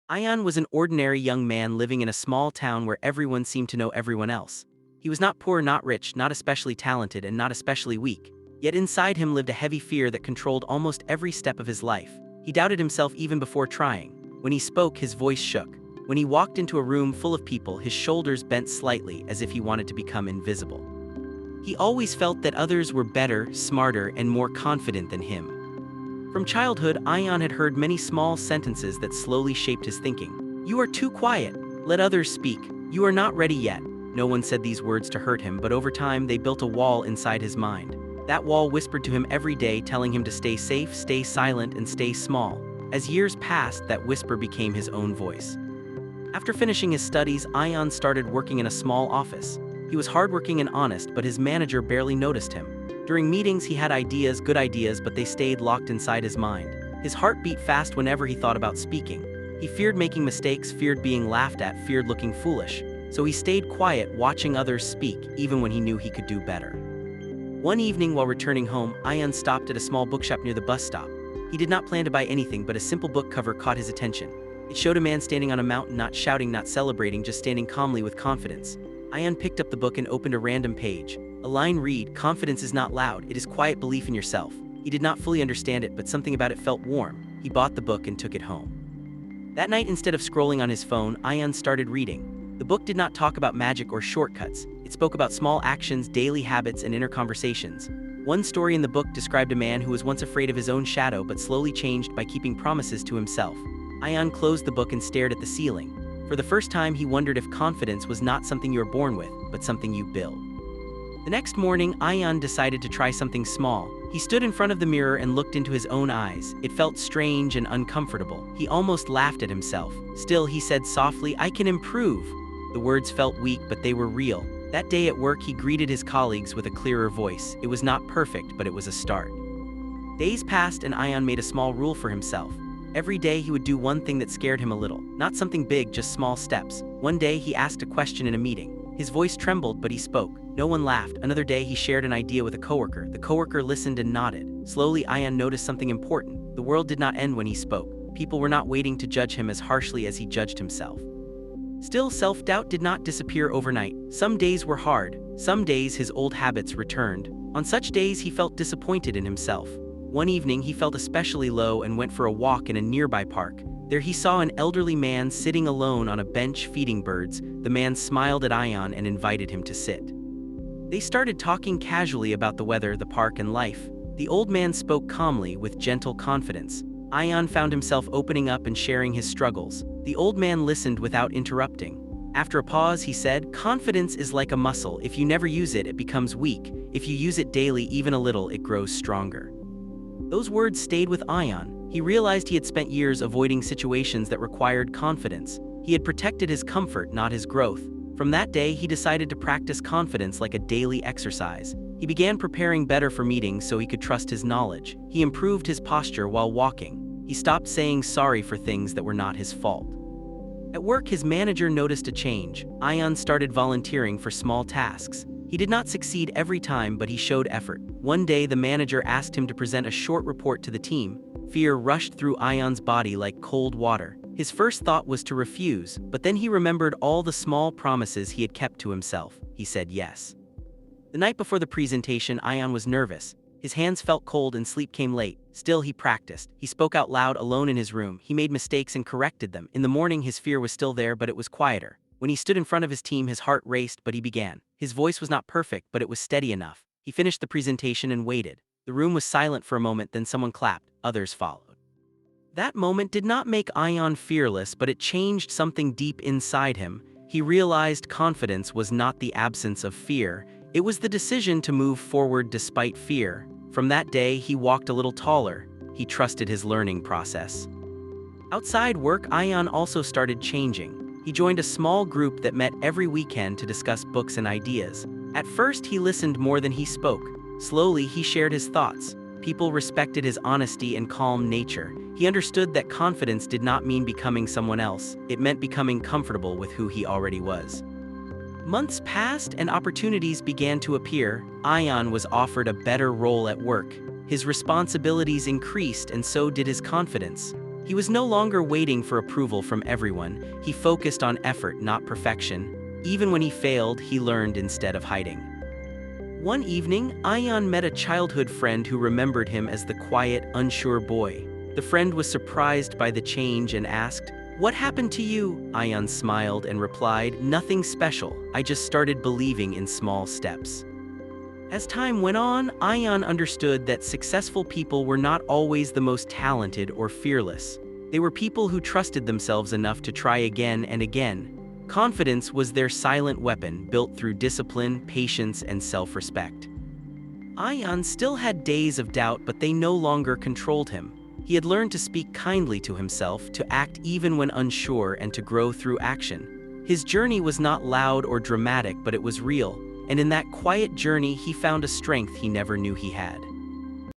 Ion was an ordinary young man living in a small town where everyone seemed to know everyone else. He was not poor, not rich, not especially talented, and not especially weak. Yet inside him lived a heavy fear that controlled almost every step of his life. He doubted himself even before trying. When he spoke, his voice shook. When he walked into a room full of people, his shoulders bent slightly as if he wanted to become invisible. He always felt that others were better, smarter, and more confident than him. From childhood, Ion had heard many small sentences that slowly shaped his thinking. "You are too quiet. Let others speak. You are not ready yet." No one said these words to hurt him, but over time they built a wall inside his mind. That wall whispered to him every day, telling him to stay safe, stay silent, and stay small. As years passed, that whisper became his own voice. After finishing his studies, Ion started working in a small office. He was hardworking and honest, but his manager barely noticed him. During meetings, he had ideas, good ideas, but they stayed locked inside his mind. His heart beat fast whenever he thought about speaking. He feared making mistakes, feared being laughed at, feared looking foolish. So he stayed quiet, watching others speak, even when he knew he could do better. One evening while returning home, Ion stopped at a small bookshop near the bus stop. He did not plan to buy anything, but a simple book cover caught his attention. It showed a man standing on a mountain, not shouting, not celebrating, just standing calmly with confidence. Ion picked up the book and opened a random page. A line read, "Confidence is not loud, it is quiet belief in yourself." He did not fully understand it, but something about it felt warm. He bought the book and took it home. That night, instead of scrolling on his phone, Ion started reading. The book did not talk about magic or shortcuts. It spoke about small actions, daily habits, and inner conversations. One story in the book described a man who was once afraid of his own shadow but slowly changed by keeping promises to himself. Ion closed the book and stared at the ceiling. For the first time, he wondered if confidence was not something you are born with, but something you build. The next morning, Ion decided to try something small. He stood in front of the mirror and looked into his own eyes. It felt strange and uncomfortable. He almost laughed at himself. Still, he said softly, "I can improve." The words felt weak, but they were real. That day at work, he greeted his colleagues with a clearer voice. It was not perfect, but it was a start. Days passed and Ion made a small rule for himself. Every day he would do one thing that scared him a little. Not something big, just small steps. One day he asked a question in a meeting. His voice trembled, but he spoke. No one laughed. Another day he shared an idea with a coworker. The coworker listened and nodded. Slowly, Ion noticed something important. The world did not end when he spoke. People were not waiting to judge him as harshly as he judged himself. Still, self-doubt did not disappear overnight. Some days were hard. Some days his old habits returned. On such days he felt disappointed in himself. One evening he felt especially low and went for a walk in a nearby park. There he saw an elderly man sitting alone on a bench feeding birds. The man smiled at Ion and invited him to sit. They started talking casually about the weather, the park, and life. The old man spoke calmly, with gentle confidence. Ion found himself opening up and sharing his struggles. The old man listened without interrupting. After a pause, he said, "Confidence is like a muscle. If you never use it, it becomes weak. If you use it daily, even a little, it grows stronger." Those words stayed with Ion. He realized he had spent years avoiding situations that required confidence. He had protected his comfort, not his growth. From that day, he decided to practice confidence like a daily exercise. He began preparing better for meetings so he could trust his knowledge. He improved his posture while walking. He stopped saying sorry for things that were not his fault. At work, his manager noticed a change. Ion started volunteering for small tasks. He did not succeed every time, but he showed effort. One day, the manager asked him to present a short report to the team. Fear rushed through Ion's body like cold water. His first thought was to refuse, but then he remembered all the small promises he had kept to himself. He said yes. The night before the presentation, Ion was nervous. His hands felt cold and sleep came late. Still, he practiced. He spoke out loud alone in his room. He made mistakes and corrected them. In the morning, his fear was still there, but it was quieter. When he stood in front of his team, his heart raced, but he began. His voice was not perfect, but it was steady enough. He finished the presentation and waited. The room was silent for a moment, then someone clapped. Others followed. That moment did not make Ion fearless, but it changed something deep inside him. He realized confidence was not the absence of fear. It was the decision to move forward despite fear. From that day, he walked a little taller. He trusted his learning process. Outside work, Ion also started changing. He joined a small group that met every weekend to discuss books and ideas. At first, he listened more than he spoke. Slowly, he shared his thoughts. People respected his honesty and calm nature. He understood that confidence did not mean becoming someone else. It meant becoming comfortable with who he already was. Months passed and opportunities began to appear. Ion was offered a better role at work. His responsibilities increased and so did his confidence. He was no longer waiting for approval from everyone. He focused on effort, not perfection. Even when he failed, he learned instead of hiding. One evening, Ayan met a childhood friend who remembered him as the quiet, unsure boy. The friend was surprised by the change and asked, "What happened to you?" Ayan smiled and replied, "Nothing special. I just started believing in small steps." As time went on, Ayan understood that successful people were not always the most talented or fearless. They were people who trusted themselves enough to try again and again. Confidence was their silent weapon, built through discipline, patience, and self-respect. Ayan still had days of doubt, but they no longer controlled him. He had learned to speak kindly to himself, to act even when unsure, and to grow through action. His journey was not loud or dramatic, but it was real, and in that quiet journey he found a strength he never knew he had.